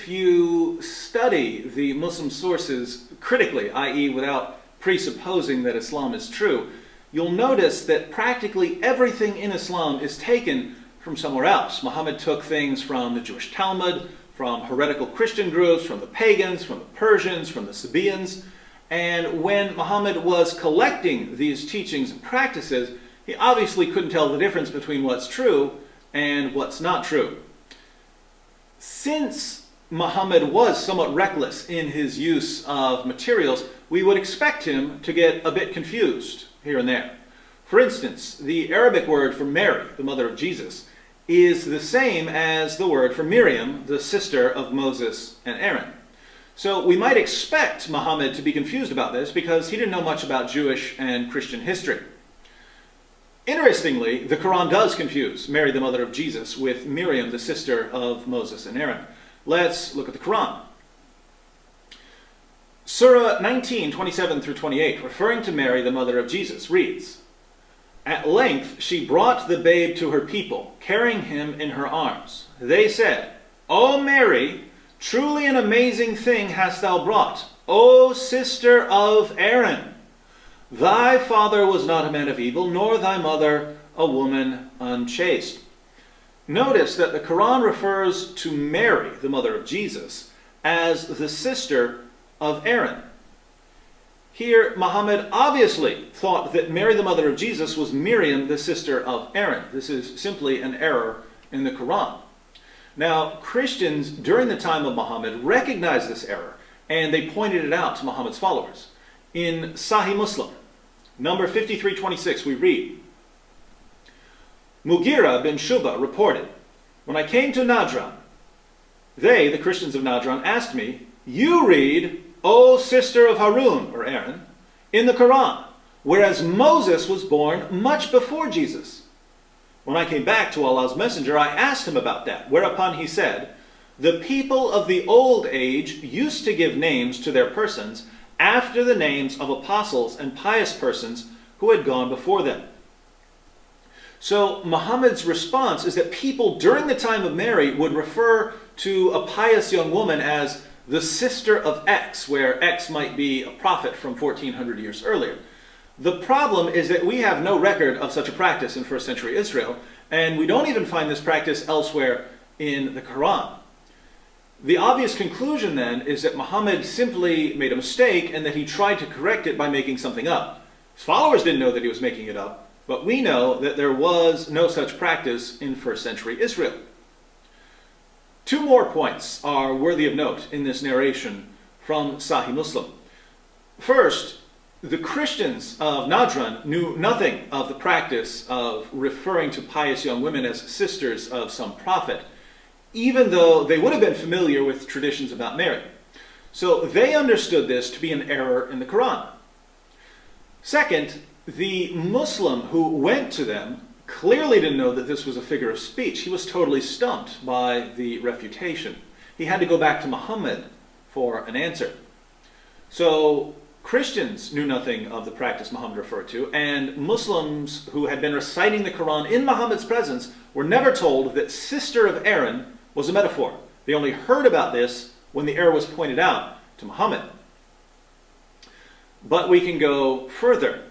if you study the Muslim sources critically, i.e. without presupposing that Islam is true, you'll notice that practically everything in Islam is taken from somewhere else. Muhammad took things from the Jewish Talmud, from heretical Christian groups, from the pagans, from the Persians, from the Sabaeans. And when Muhammad was collecting these teachings and practices, he obviously couldn't tell the difference between what's true and what's not true. Since Muhammad was somewhat reckless in his use of materials, we would expect him to get a bit confused here and there. For instance, the Arabic word for Mary, the mother of Jesus, is the same as the word for Miriam, the sister of Moses and Aaron. So we might expect Muhammad to be confused about this because he didn't know much about Jewish and Christian history. Interestingly, the Quran does confuse Mary, the mother of Jesus, with Miriam, the sister of Moses and Aaron. Let's look at the Quran. Surah 19, 27 through 28, referring to Mary, the mother of Jesus, reads, "At length she brought the babe to her people, carrying him in her arms. They said, 'O Mary, truly an amazing thing hast thou brought, O sister of Aaron. Thy father was not a man of evil, nor thy mother a woman unchaste.'" Notice that the Quran refers to Mary, the mother of Jesus, as the sister of Aaron. Here, Muhammad obviously thought that Mary, the mother of Jesus, was Miriam, the sister of Aaron. This is simply an error in the Quran. Now, Christians during the time of Muhammad recognized this error, and they pointed it out to Muhammad's followers. In Sahih Muslim, number 5326, we read, Mughira bin Shuba reported, "When I came to Najran, they, the Christians of Najran, asked me, 'You read, O sister of Harun,' or Aaron, 'in the Quran, whereas Moses was born much before Jesus.' When I came back to Allah's Messenger, I asked him about that, whereupon he said, 'The people of the old age used to give names to their persons after the names of apostles and pious persons who had gone before them.'" So Muhammad's response is that people during the time of Mary would refer to a pious young woman as the sister of X, where X might be a prophet from 1400 years earlier. The problem is that we have no record of such a practice in first century Israel, and we don't even find this practice elsewhere in the Quran. The obvious conclusion then is that Muhammad simply made a mistake and that he tried to correct it by making something up. His followers didn't know that he was making it up, but we know that there was no such practice in first century Israel. Two more points are worthy of note in this narration from Sahih Muslim. First, the Christians of Najran knew nothing of the practice of referring to pious young women as sisters of some prophet, even though they would have been familiar with traditions about Mary. So they understood this to be an error in the Quran. Second, the Muslim who went to them clearly didn't know that this was a figure of speech. He was totally stumped by the refutation. He had to go back to Muhammad for an answer. So Christians knew nothing of the practice Muhammad referred to, and Muslims who had been reciting the Quran in Muhammad's presence were never told that sister of Aaron was a metaphor. They only heard about this when the error was pointed out to Muhammad. But we can go further.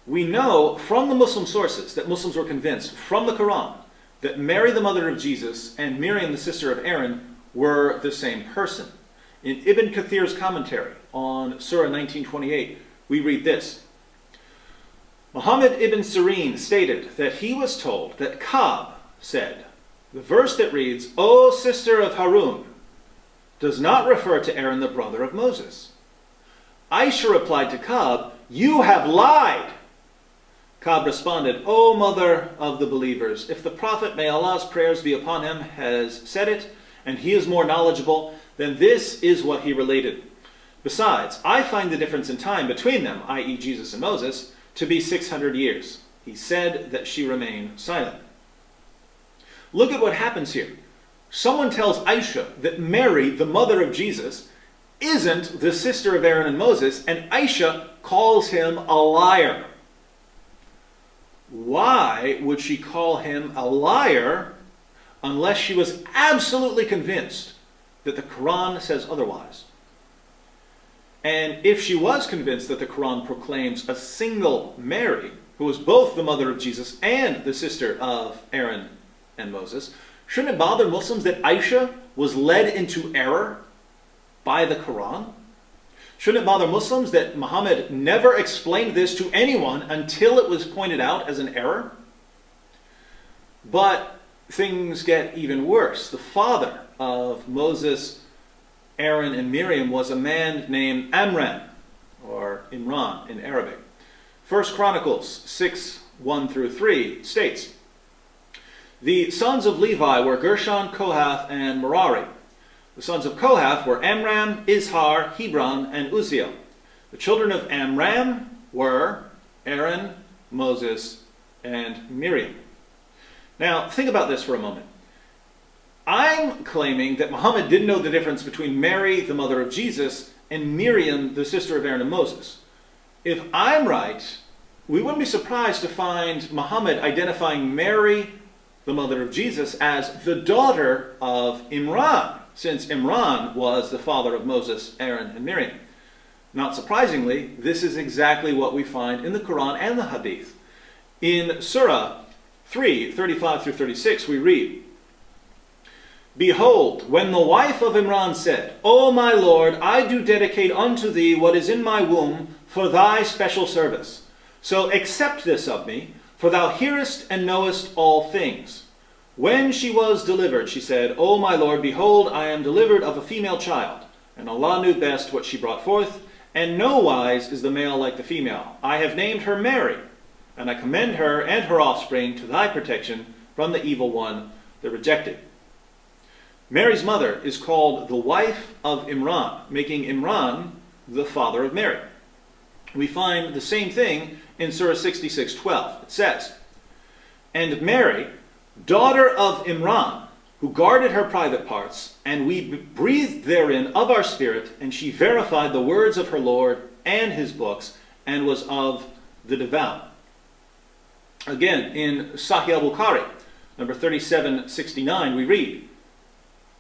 We know from the Muslim sources that Muslims were convinced from the Quran that Mary, the mother of Jesus, and Miriam, the sister of Aaron, were the same person. In Ibn Kathir's commentary on Surah 1928, we read this. Muhammad ibn Sirin stated that he was told that Ka'b said, the verse that reads, "O sister of Harun," does not refer to Aaron, the brother of Moses. Aisha replied to Ka'b, "You have lied." Ka'b responded, "O mother of the believers, if the Prophet, may Allah's prayers be upon him, has said it, and he is more knowledgeable, then this is what he related. Besides, I find the difference in time between them, i.e. Jesus and Moses, to be 600 years. He said that she remained silent." Look at what happens here. Someone tells Aisha that Mary, the mother of Jesus, isn't the sister of Aaron and Moses, and Aisha calls him a liar. Why would she call him a liar unless she was absolutely convinced that the Quran says otherwise. And if she was convinced that the Quran proclaims a single Mary, who was both the mother of Jesus and the sister of Aaron and Moses, shouldn't it bother Muslims that Aisha was led into error by the Quran? Shouldn't it bother Muslims that Muhammad never explained this to anyone until it was pointed out as an error? But things get even worse. The father of Moses, Aaron, and Miriam was a man named Amram, or Imran in Arabic. 1 Chronicles 6:1-3 states, "The sons of Levi were Gershon, Kohath, and Merari. The sons of Kohath were Amram, Izhar, Hebron, and Uzziel. The children of Amram were Aaron, Moses, and Miriam." Now, think about this for a moment. I'm claiming that Muhammad didn't know the difference between Mary, the mother of Jesus, and Miriam, the sister of Aaron and Moses. If I'm right, we wouldn't be surprised to find Muhammad identifying Mary, the mother of Jesus, as the daughter of Imran, since Imran was the father of Moses, Aaron, and Miriam. Not surprisingly, this is exactly what we find in the Quran and the Hadith. In Surah 3:35-36, we read, "Behold, when the wife of Imran said, O my Lord, I do dedicate unto thee what is in my womb for thy special service. So accept this of me, for thou hearest and knowest all things. When she was delivered, she said, O my Lord, behold, I am delivered of a female child. And Allah knew best what she brought forth, and no wise is the male like the female. I have named her Mary, and I commend her and her offspring to thy protection from the evil one, the rejected." Mary's mother is called the wife of Imran, making Imran the father of Mary. We find the same thing in Surah 66:12. It says, "And Mary, daughter of Imran, who guarded her private parts, and we breathed therein of our spirit, and she verified the words of her Lord and his books, and was of the devout." Again, in Sahih al-Bukhari, number 3769, we read,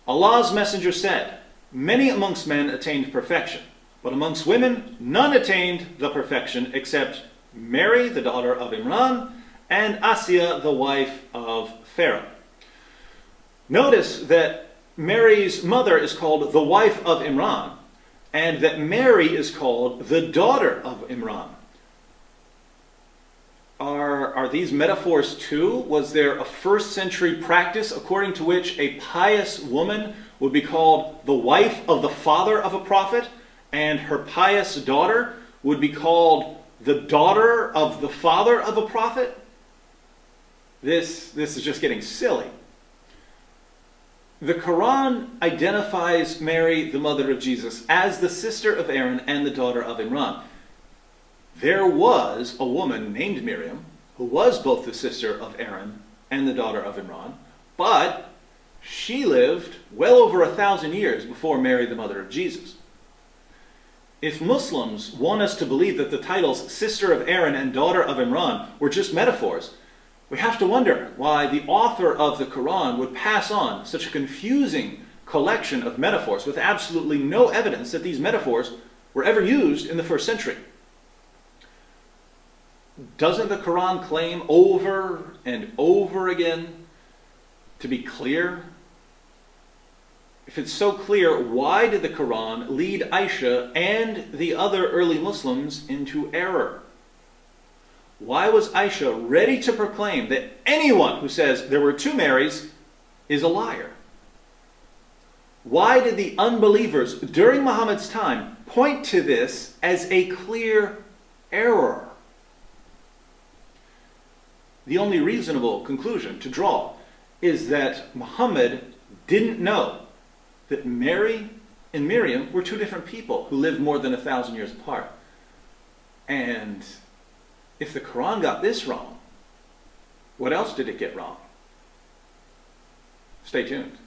"Allah's messenger said, many amongst men attained perfection, but amongst women none attained the perfection except Mary, the daughter of Imran, and Asiya, the wife of Pharaoh." Notice that Mary's mother is called the wife of Imran, and that Mary is called the daughter of Imran. Are these metaphors too? Was there a first century practice according to which a pious woman would be called the wife of the father of a prophet, and her pious daughter would be called the daughter of the father of a prophet? This is just getting silly. The Quran identifies Mary, the mother of Jesus, as the sister of Aaron and the daughter of Imran. There was a woman named Miriam who was both the sister of Aaron and the daughter of Imran, but she lived well over 1,000 years before Mary, the mother of Jesus. If Muslims want us to believe that the titles sister of Aaron and daughter of Imran were just metaphors, we have to wonder why the author of the Quran would pass on such a confusing collection of metaphors with absolutely no evidence that these metaphors were ever used in the first century. Doesn't the Quran claim over and over again to be clear? If it's so clear, why did the Quran lead Aisha and the other early Muslims into error? Why was Aisha ready to proclaim that anyone who says there were two Marys is a liar? Why did the unbelievers during Muhammad's time point to this as a clear error? The only reasonable conclusion to draw is that Muhammad didn't know that Mary and Miriam were two different people who lived more than 1,000 years apart. And if the Quran got this wrong, what else did it get wrong? Stay tuned.